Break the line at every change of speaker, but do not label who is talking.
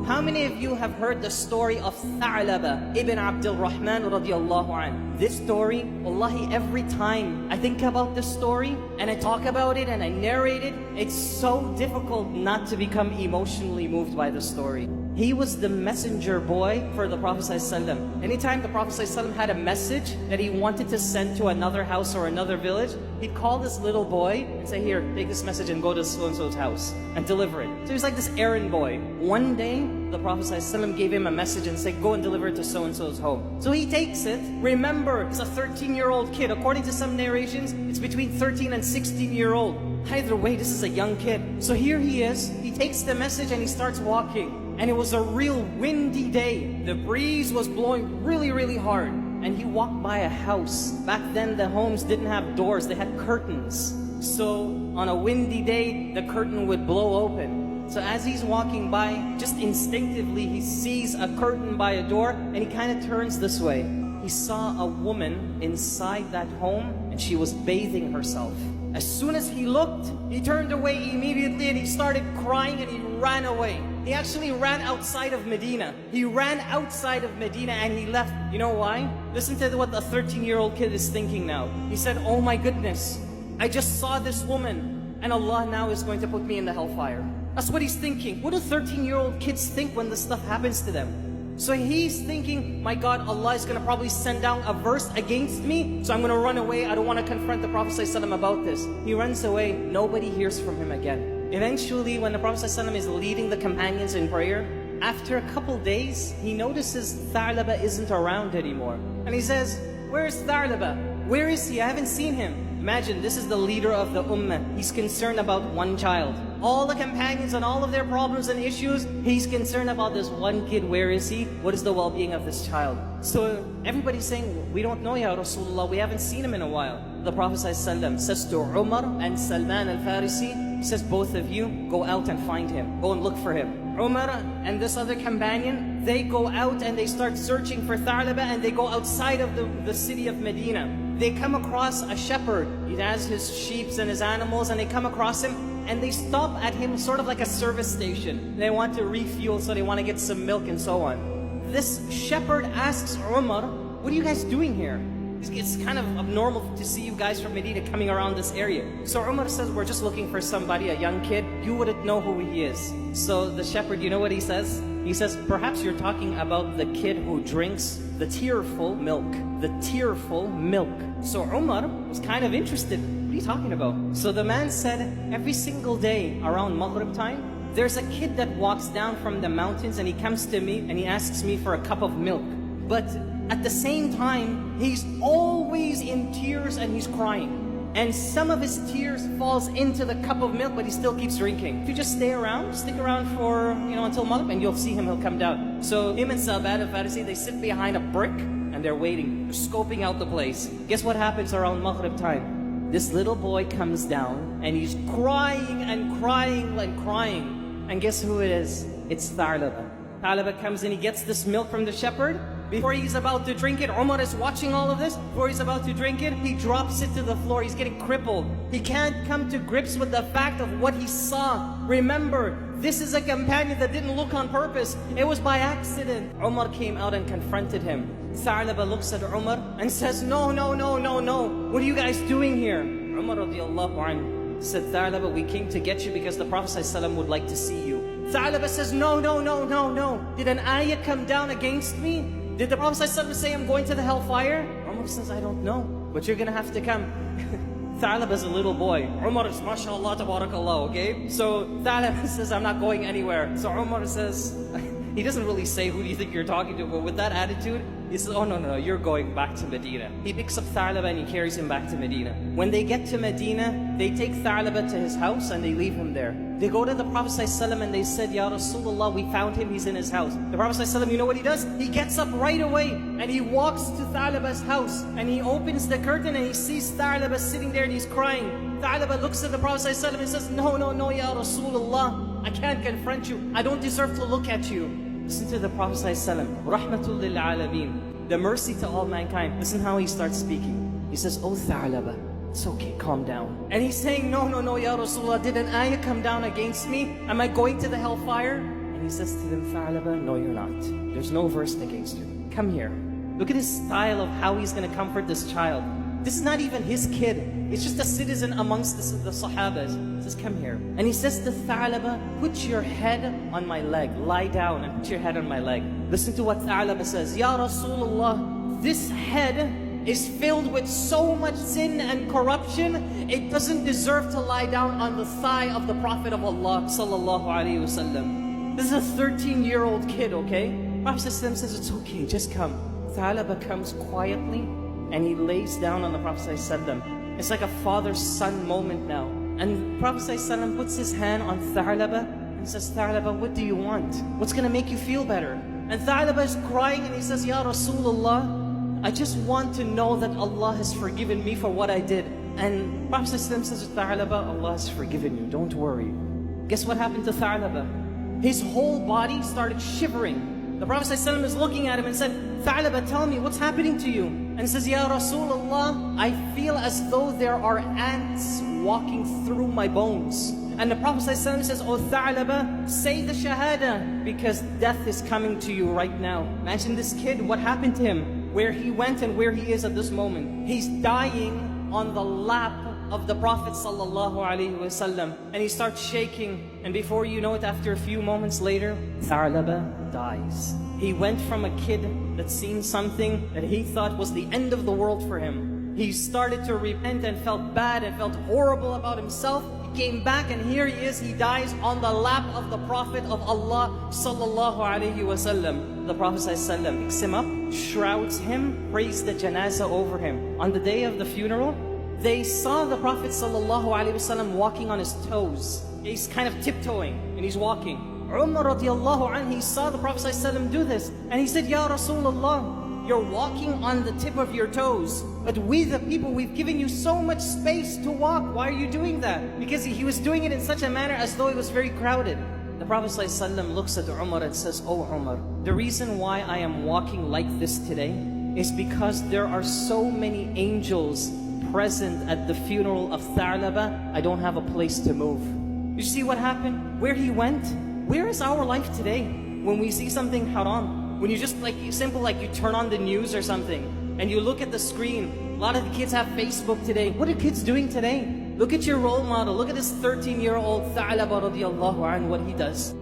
How many of you have heard the story of THALABAH ibn Abdul Rahman radiallahu anh? This story, wallahi, every time I think about this story and I talk about it and I narrate it, it's so difficult not to become emotionally moved by the story. He was the messenger boy for the Prophet ﷺ. Anytime the Prophet ﷺ had a message that he wanted to send to another house or another village, he'd call this little boy and say, here, take this message and go to so-and-so's house and deliver it. So he was like this errand boy. One day, the Prophet ﷺ gave him a message and said, go and deliver it to so-and-so's home. So he takes it. Remember, it's a 13-year-old kid. According to some narrations, it's between 13 and 16-year-old. Either way, this is a young kid. So here he is. He takes the message and he starts walking. And it was a real windy day. The breeze was blowing really, really hard. And he walked by a house. Back then, the homes didn't have doors. They had curtains. So on a windy day, the curtain would blow open. So as he's walking by, just instinctively, he sees a curtain by a door and he kind of turns this way. He saw a woman inside that home and she was bathing herself. As soon as he looked, he turned away immediately and he started crying and he ran away. He actually ran outside of Medina. He ran outside of Medina and he left. You know why? Listen to what the 13-year-old kid is thinking now. He said, oh my goodness, I just saw this woman and Allah now is going to put me in the hellfire. That's what he's thinking. What do 13-year-old kids think when this stuff happens to them? So he's thinking, my God, Allah is going to probably send down a verse against me, so I'm going to run away. I don't want to confront the Prophet ﷺ about this. He runs away. Nobody hears from him again. Eventually, when the Prophet ﷺ is leading the companions in prayer, after a couple days, he notices THALABAH isn't around anymore. And he says, where's THALABAH? Where is he? I haven't seen him. Imagine, this is the leader of the ummah. He's concerned about one child. All the companions and all of their problems and issues, he's concerned about this one kid. Where is he? What is the well-being of this child? So everybody's saying, we don't know, Ya Rasulullah. We haven't seen him in a while. The Prophet ﷺ says to Umar and Salman al-Farisi, he says, both of you, go out and find him. Go and look for him. Umar and this other companion, they go out and they start searching for THALABAH and they go outside of the city of Medina. They come across a shepherd. He has his sheep and his animals and they come across him and they stop at him sort of like a service station. They want to refuel, so they want to get some milk and so on. This shepherd asks Umar, what are you guys doing here? It's kind of abnormal to see you guys from Medina coming around this area. So Umar says, we're just looking for somebody, a young kid. You wouldn't know who he is. So the shepherd, you know what he says? He says, perhaps you're talking about the kid who drinks the tearful milk. The tearful milk. So Umar was kind of interested. What are you talking about? So the man said, every single day around Maghrib time, there's a kid that walks down from the mountains and he comes to me and he asks me for a cup of milk. But at the same time, he's always in tears and he's crying. And some of his tears falls into the cup of milk, but he still keeps drinking. If you just stay around, stick around for, until Maghrib, and you'll see him, he'll come down. So him and Salman al-Farisi, they sit behind a brick and they're waiting. They're scoping out the place. Guess what happens around Maghrib time? This little boy comes down and he's crying and crying and crying. And guess who it is? It's THALABAH. THALABAH comes in, he gets this milk from the shepherd. Before he's about to drink it, Umar is watching all of this. Before he's about to drink it, he drops it to the floor. He's getting crippled. He can't come to grips with the fact of what he saw. Remember, this is a companion that didn't look on purpose. It was by accident. Umar came out and confronted him. THALABAH looks at Umar and says, no. What are you guys doing here? Umar radiallahu anhu said, THALABAH, we came to get you because the Prophet ﷺ would like to see you. THALABAH says, no. Did an ayah come down against me? Did the Prophet ﷺ say I'm going to the hellfire? Umar says, I don't know, but you're going to have to come. THALABAH is a little boy. Umar is mashallah, tabarakallah, okay? So THALABAH says, I'm not going anywhere. So Umar says, he doesn't really say, who do you think you're talking to? But with that attitude, he says, oh no, you're going back to Medina. He picks up THALABAH and he carries him back to Medina. When they get to Medina, they take THALABAH to his house and they leave him there. They go to the Prophet ﷺ and they said, Ya Rasulullah, we found him, he's in his house. The Prophet ﷺ, you know what he does? He gets up right away and he walks to THALABAH's house and he opens the curtain and he sees THALABAH sitting there and he's crying. THALABAH looks at the Prophet ﷺ and says, no, Ya Rasulullah, I can't confront you. I don't deserve to look at you. Listen to the Prophet ﷺ, Rahmatul lil Alameen, the mercy to all mankind. Listen how he starts speaking. He says, oh THALABAH, it's okay, calm down. And he's saying, no, Ya Rasulullah, did an ayah come down against me? Am I going to the hellfire? And he says to them, Thalaba, no you're not. There's no verse against you. Come here. Look at his style of how he's going to comfort this child. This is not even his kid. It's just a citizen amongst the Sahabas. He says, come here. And he says to Thalaba, put your head on my leg. Lie down and put your head on my leg. Listen to what Thalaba says. Ya Rasulullah, this head is filled with so much sin and corruption, it doesn't deserve to lie down on the thigh of the Prophet of Allah sallallahu alaihi wasallam. This is a 13-year-old kid, okay? Prophet says, it's okay, just come. Thalaba comes quietly and he lays down on the Prophet ﷺ. It's like a father-son moment now. And Prophet ﷺ puts his hand on Thalaba and says, Thalaba, what do you want? What's going to make you feel better? And Thalaba is crying and he says, Ya Rasulullah, I just want to know that Allah has forgiven me for what I did. And Prophet ﷺ says to Thalaba, Allah has forgiven you, don't worry. Guess what happened to Thalaba? His whole body started shivering. The Prophet ﷺ is looking at him and said, Thalaba, tell me, what's happening to you? And he says, Ya Rasulullah, I feel as though there are ants walking through my bones. And the Prophet ﷺ says, oh Thalaba, say the Shahada, because death is coming to you right now. Imagine this kid, what happened to him, where he went and where he is at this moment. He's dying on the lap of the Prophet ﷺ, and he starts shaking, and before you know it, after a few moments later, Thalaba dies. He went from a kid that seen something that he thought was the end of the world for him. He started to repent and felt bad and felt horrible about himself. He came back and here he is, he dies on the lap of the Prophet of Allah sallallahu alaihi wasallam. The Prophet ﷺ picks him up, shrouds him, prays the janazah over him. On the day of the funeral, they saw the Prophet ﷺ walking on his toes. He's kind of tiptoeing and he's walking. Umar radiallahu anhu, he saw the Prophet ﷺ do this. And he said, Ya Rasulullah, you're walking on the tip of your toes. But we the people, we've given you so much space to walk. Why are you doing that? Because he was doing it in such a manner as though it was very crowded. The Prophet ﷺ looks at Umar and says, Oh Umar, the reason why I am walking like this today is because there are so many angels present at the funeral of Thalaba, I don't have a place to move. You see what happened? Where he went? Where is our life today? When we see something haram, when you just like, simple like you turn on the news or something, and you look at the screen. A lot of the kids have Facebook today. What are kids doing today? Look at your role model. Look at this 13-year-old Thalaba radiallahu anhu, what he does.